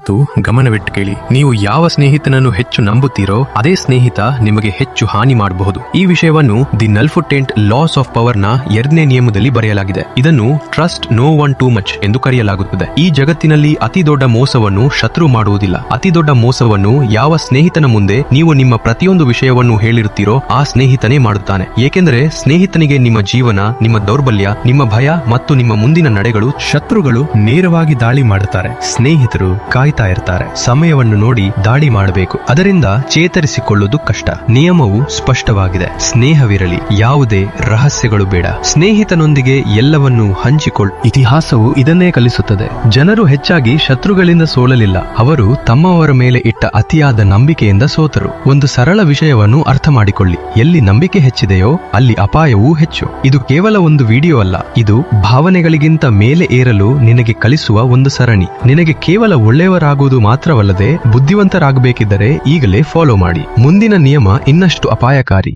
ಮಾತು ಗಮನವಿಟ್ಟು ಕೇಳಿ. ನೀವು ಯಾವ ಸ್ನೇಹಿತನನ್ನು ಹೆಚ್ಚು ನಂಬುತ್ತೀರೋ ಅದೇ ಸ್ನೇಹಿತ ನಿಮಗೆ ಹೆಚ್ಚು ಹಾನಿ ಮಾಡಬಹುದು. ಈ ವಿಷಯವನ್ನು ದಿ ನಲ್ಫುಟೆಂಟ್ ಲಾಸ್ ಆಫ್ ಪವರ್ ನ 2ನೇ ನಿಯಮದಲ್ಲಿ ಬರೆಯಲಾಗಿದೆ. ಇದನ್ನು trust no one too much ಎಂದು ಕರೆಯಲಾಗುತ್ತದೆ. ಈ ಜಗತ್ತಿನಲ್ಲಿ ಅತಿ ದೊಡ್ಡ ಮೋಸವನ್ನು ಶತ್ರು ಮಾಡುವುದಿಲ್ಲ. ಅತಿ ದೊಡ್ಡ ಮೋಸವನ್ನು ಯಾವ ಸ್ನೇಹಿತನ ಮುಂದೆ ನೀವು ನಿಮ್ಮ ಪ್ರತಿಯೊಂದು ವಿಷಯವನ್ನು ಹೇಳಿರುತ್ತೀರೋ ಆ ಸ್ನೇಹಿತನೇ ಮಾಡುತ್ತಾನೆ. ಏಕೆಂದರೆ ಸ್ನೇಹಿತನಿಗೆ ನಿಮ್ಮ ಜೀವನ, ನಿಮ್ಮ ದೌರ್ಬಲ್ಯ, ನಿಮ್ಮ ಭಯ ಮತ್ತು ನಿಮ್ಮ ಮುಂದಿನ ನಡೆಗಳು. ಶತ್ರುಗಳು ನೇರವಾಗಿ ದಾಳಿ ಮಾಡುತ್ತಾರೆ, ಸ್ನೇಹಿತರು ಕಾಯ್ತಾ ಇರ್ತಾರೆ. ಸಮಯವನ್ನು ನೋಡಿ ದಾಳಿ ಮಾಡಬೇಕು. ಅದರಿಂದ ಚೇತರಿಸಿಕೊಳ್ಳುವುದು ಕಷ್ಟ. ನಿಯಮವು ಸ್ಪಷ್ಟವಾಗಿದೆ. ಸ್ನೇಹವಿರಲಿ, ಯಾವುದೇ ರಹಸ್ಯಗಳು ಬೇಡ. ಸ್ನೇಹಿತನೊಂದಿಗೆ ಎಲ್ಲವನ್ನೂ ಹಂಚಿಕೊಳ್ಳು. ಇತಿಹಾಸವು ಇದನ್ನೇ ಕಲಿಸುತ್ತದೆ. ಜನರು ಹೆಚ್ಚಾಗಿ ಶತ್ರುಗಳಿಂದ ಸೋಲಲಿಲ್ಲ, ಅವರು ತಮ್ಮವರ ಮೇಲೆ ಇಟ್ಟ ಅತಿಯಾದ ನಂಬಿಕೆಯಿಂದ ಸೋತರು. ಒಂದು ಸರಳ ವಿಷಯವನ್ನು ಅರ್ಥ ಮಾಡಿಕೊಳ್ಳಿ, ಎಲ್ಲಿ ನಂಬಿಕೆ ಹೆಚ್ಚಿದೆಯೋ ಅಲ್ಲಿ ಅಪಾಯವೂ ಹೆಚ್ಚು. ಇದು ಕೇವಲ ಒಂದು ವಿಡಿಯೋ ಅಲ್ಲ, ಇದು ಭಾವನೆಗಳಿಗಿಂತ ಮೇಲೆ ಏರಲು ನಿನಗೆ ಕಲಿಸುವ ಒಂದು ಸರಣಿ. ನಿನಗೆ ಕೇವಲ ಒಳ್ಳೆಯವರಾಗುವುದು ಮಾತ್ರವಲ್ಲದೆ ಬುದ್ಧಿವಂತರಾಗಬೇಕಿದ್ದರೆ ಈಗಲೇ ಫಾಲೋ ಮಾಡಿ. ಮುಂದಿನ ನಿಯಮ ಇನ್ನಷ್ಟು ಅಪಾಯಕಾರಿ.